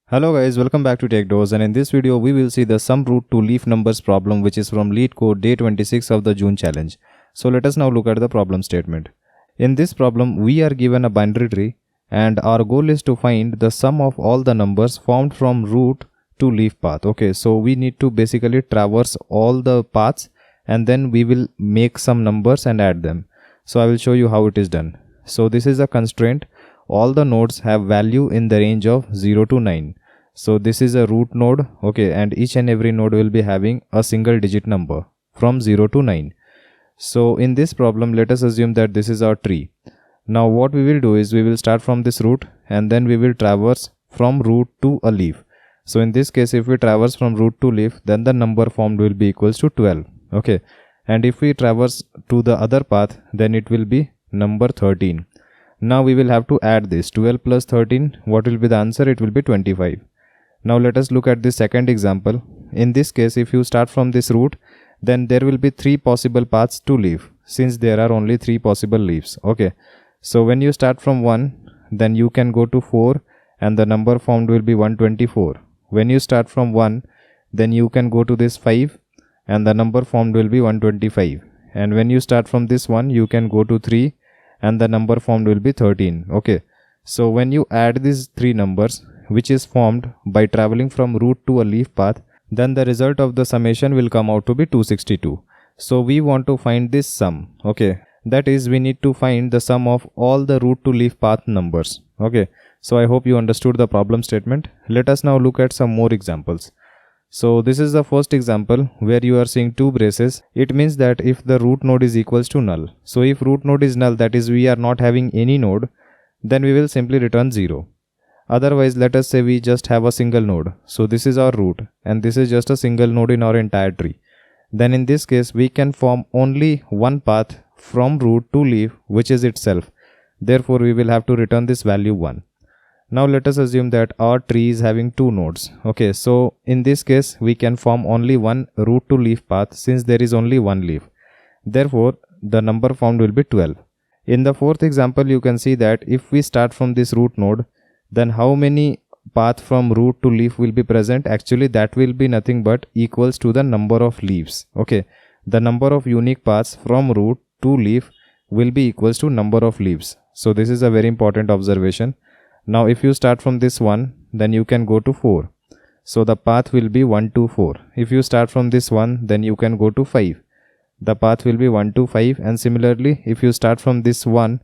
Hello guys, welcome back to TechDose, and in this video we will see the sum root to leaf numbers problem, which is from LeetCode day 26 of the June challenge. So let us now look at the problem statement. In this problem we are given a binary tree and our goal is to find the sum of all the numbers formed from root to leaf path. Okay, so we need to basically traverse all the paths and then we will make some numbers and add them. So I will show you how it is done. So this is a constraint. All the nodes have value in the range of 0 to 9. So this is a root node, okay, and each and every node will be having a single digit number from 0 to 9. So in this problem, let us assume that this is our tree. Now what we will do is we will start from this root and then we will traverse from root to a leaf. So in this case, if we traverse from root to leaf, then the number formed will be equals to 12, okay. And if we traverse to the other path, then it will be number 13. Now we will have to add this 12 plus 13. What will be the answer? It will be 25. Now let us look at the second example. In this case, if you start from this root, then there will be 3 possible paths to leaf, since there are only 3 possible leaves. Okay. So when you start from 1, then you can go to 4 and the number formed will be 124. When you start from 1, then you can go to this 5 and the number formed will be 125. And when you start from this 1, you can go to 3 and the number formed will be 13. Okay. So when you add these 3 numbers, which is formed by traveling from root to a leaf path, then the result of the summation will come out to be 262. So we want to find this sum. Okay. That is, we need to find the sum of all the root to leaf path numbers. Okay. So I hope you understood the problem statement. Let us now look at some more examples. So this is the first example where you are seeing 2 braces. It means that if the root node is equals to null. So if root node is null, that is we are not having any node, then we will simply return 0. Otherwise, let us say we just have a single node. So this is our root and this is just a single node in our entire tree. Then in this case, we can form only one path from root to leaf, which is itself. Therefore, we will have to return this value 1. Now let us assume that our tree is having 2 nodes. Okay, so in this case, we can form only one root to leaf path since there is only one leaf. Therefore, the number formed will be 12. In the fourth example, you can see that if we start from this root node, then how many path from root to leaf will be present? Actually, that will be nothing but equals to the number of leaves. Okay, the number of unique paths from root to leaf will be equals to number of leaves. So this is a very important observation. Now if you start from this 1, then you can go to 4. So the path will be 1 to 4. If you start from this 1, then you can go to 5. The path will be 1 to 5, and similarly if you start from this 1,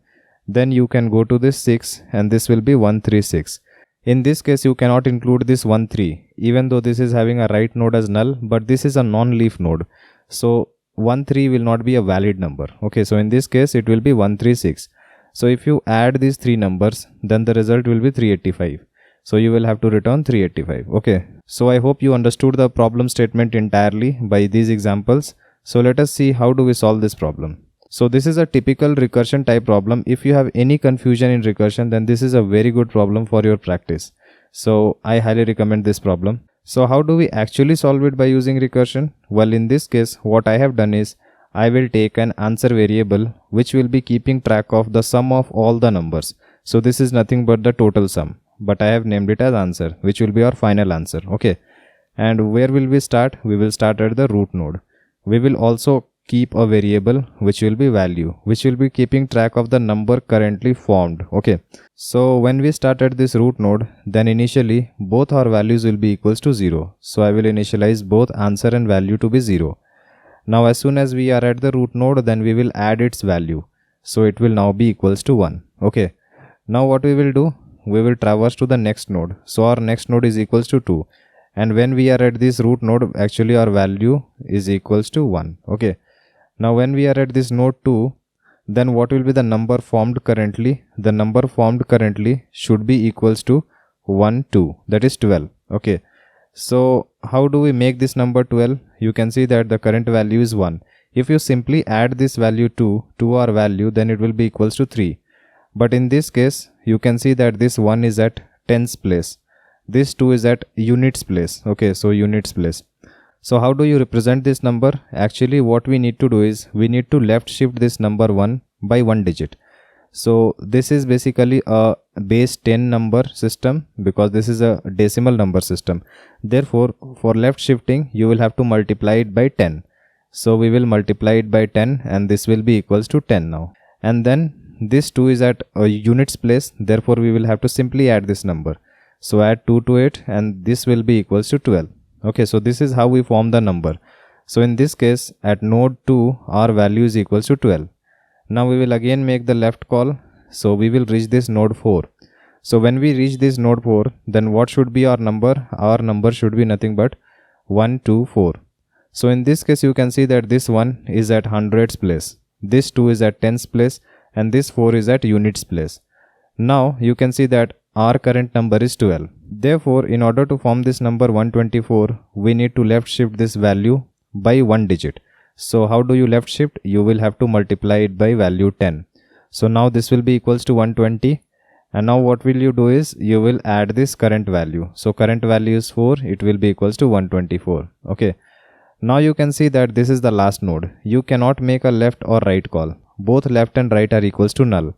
then you can go to this 6 and this will be 1 3 6. In this case, you cannot include this 1 3, even though this is having a right node as null, but this is a non-leaf node. So 1 3 will not be a valid number. Okay, so in this case it will be 1 3 6. So if you add these 3 numbers, then the result will be 385. So you will have to return 385. Okay, so I hope you understood the problem statement entirely by these examples. So let us see how do we solve this problem. So this is a typical recursion type problem. If you have any confusion in recursion, then this is a very good problem for your practice. So I highly recommend this problem. So how do we actually solve it by using recursion? Well, in this case, what I have done is I will take an answer variable which will be keeping track of the sum of all the numbers. So this is nothing but the total sum, but I have named it as answer, which will be our final answer. Okay. And where will we start? We will start at the root node. We will also keep a variable which will be value, which will be keeping track of the number currently formed. Okay, so when we start at this root node, then initially both our values will be equals to 0. So I will initialize both answer and value to be 0. Now as soon as we are at the root node, then we will add its value, so it will now be equals to 1. Okay, now what we will do, we will traverse to the next node. So our next node is equals to 2, and when we are at this root node, actually our value is equals to 1. Okay, now when we are at this node 2, then what will be the number formed currently? The number formed currently should be equals to 1 2, that is 12. Okay, so how do we make this number 12? You can see that the current value is 1. If you simply add this value 2 to our value, then it will be equals to 3. But in this case, you can see that this 1 is at tens place. This 2 is at units place. Okay, so units place. So how do you represent this number? Actually, what we need to do is we need to left shift this number 1 by 1 digit. So this is basically a base 10 number system because this is a decimal number system. Therefore, for left shifting, you will have to multiply it by 10. So we will multiply it by 10 and this will be equals to 10 now. And then this 2 is at a units place. Therefore, we will have to simply add this number. So add 2 to it and this will be equals to 12. Okay, so this is how we form the number. So in this case, at node 2, our value is equals to 12. Now we will again make the left call. So we will reach this node 4. So when we reach this node 4, then what should be our number? Our number should be nothing but 1, 2, 4. So in this case, you can see that this 1 is at hundreds place. This 2 is at tens place and this 4 is at units place. Now you can see that our current number is 12. Therefore, in order to form this number 124, we need to left shift this value by one digit. So how do you left shift? You will have to multiply it by value 10. So now this will be equals to 120. And now what will you do is you will add this current value. So current value is 4. It will be equals to 124. Okay. Now you can see that this is the last node. You cannot make a left or right call. Both left and right are equals to null.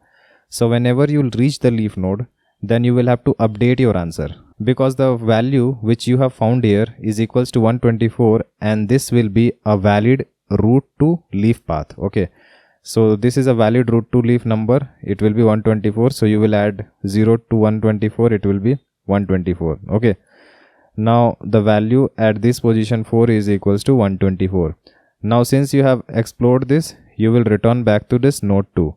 So whenever you will reach the leaf node, then you will have to update your answer because the value which you have found here is equals to 124 and this will be a valid root to leaf path. Okay. So this is a valid root to leaf number. It will be 124. So you will add 0 to 124. It will be 124. Okay. Now the value at this position 4 is equals to 124. Now since you have explored this, you will return back to this node 2.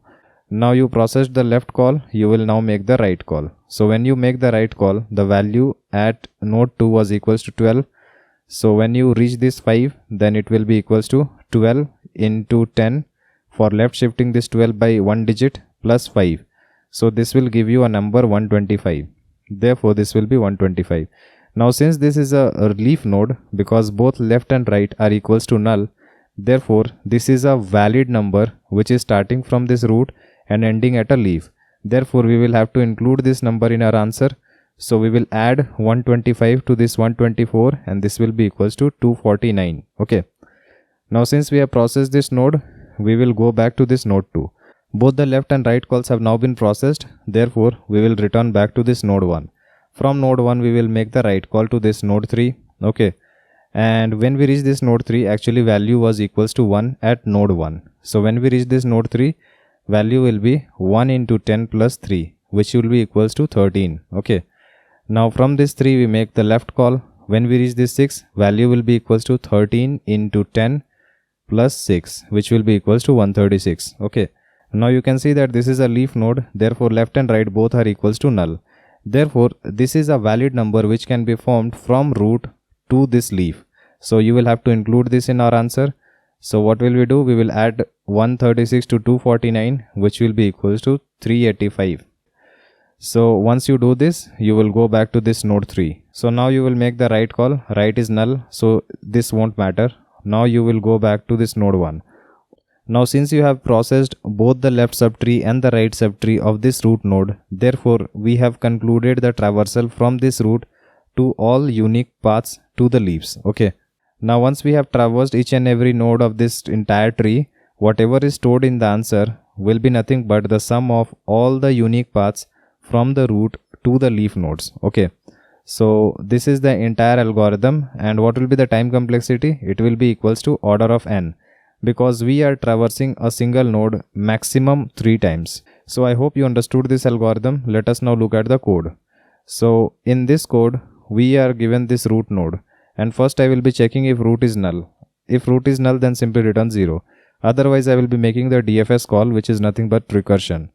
Now you processed the left call, you will now make the right call. So when you make the right call, the value at node 2 was equals to 12. So when you reach this 5, then it will be equals to 12 into 10 for left shifting this 12 by one digit plus 5. So this will give you a number 125. Therefore this will be 125. Now since this is a leaf node, because both left and right are equals to null, therefore this is a valid number which is starting from this root and ending at a leaf. Therefore we will have to include this number in our answer. So we will add 125 to this 124 and this will be equals to 249. Okay. Now since we have processed this node, we will go back to this node 2. Both the left and right calls have now been processed. Therefore we will return back to this node 1. From node 1, we will make the right call to this node 3. Okay. And when we reach this node 3, actually value was equals to 1 at node 1. So when we reach this node 3, value will be 1 into 10 plus 3, which will be equals to 13. Okay. Now from this 3, we make the left call. When we reach this 6, value will be equals to 13 into 10 plus 6, which will be equals to 136. Okay. Now you can see that this is a leaf node. Therefore left and right both are equals to null. Therefore, this is a valid number which can be formed from root to this leaf. So you will have to include this in our answer. So what will we do? We will add 136 to 249, which will be equals to 385. So once you do this, you will go back to this node 3. So now you will make the right call. Right is null. So this won't matter. Now you will go back to this node 1. Now since you have processed both the left subtree and the right subtree of this root node, therefore we have concluded the traversal from this root to all unique paths to the leaves. Okay. Now once we have traversed each and every node of this entire tree, whatever is stored in the answer will be nothing but the sum of all the unique paths from the root to the leaf nodes. Okay. So this is the entire algorithm, and what will be the time complexity? It will be equals to order of n, because we are traversing a single node maximum 3 times. So I hope you understood this algorithm. Let us now look at the code. So in this code, we are given this root node, and first I will be checking if root is null. If root is null, then simply return 0. Otherwise I will be making the DFS call, which is nothing but recursion.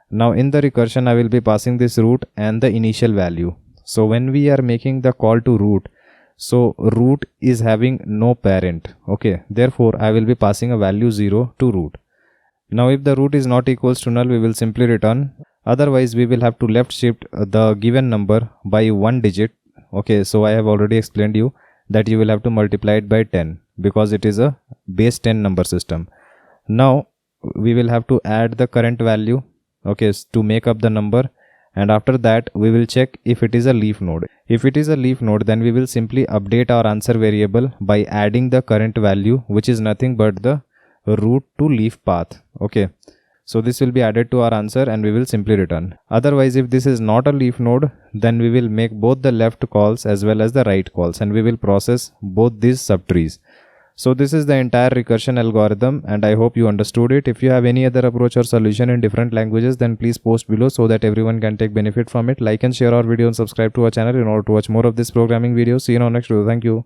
Now in the recursion, I will be passing this root and the initial value. So when we are making the call to root, so root is having no parent. Okay. Therefore, I will be passing a value 0 to root. Now if the root is not equals to null, we will simply return. Otherwise, we will have to left shift the given number by one digit. Okay. So I have already explained you that you will have to multiply it by 10 because it is a base 10 number system. Now we will have to add the current value. Okay. To make up the number. And after that, we will check if it is a leaf node. If it is a leaf node, then we will simply update our answer variable by adding the current value, which is nothing but the root to leaf path. Okay. So this will be added to our answer and we will simply return. Otherwise, if this is not a leaf node, then we will make both the left calls as well as the right calls, and we will process both these subtrees. So this is the entire recursion algorithm, and I hope you understood it. If you have any other approach or solution in different languages, then please post below so that everyone can take benefit from it. Like and share our video and subscribe to our channel in order to watch more of this programming videos. See you in our next video. Thank you.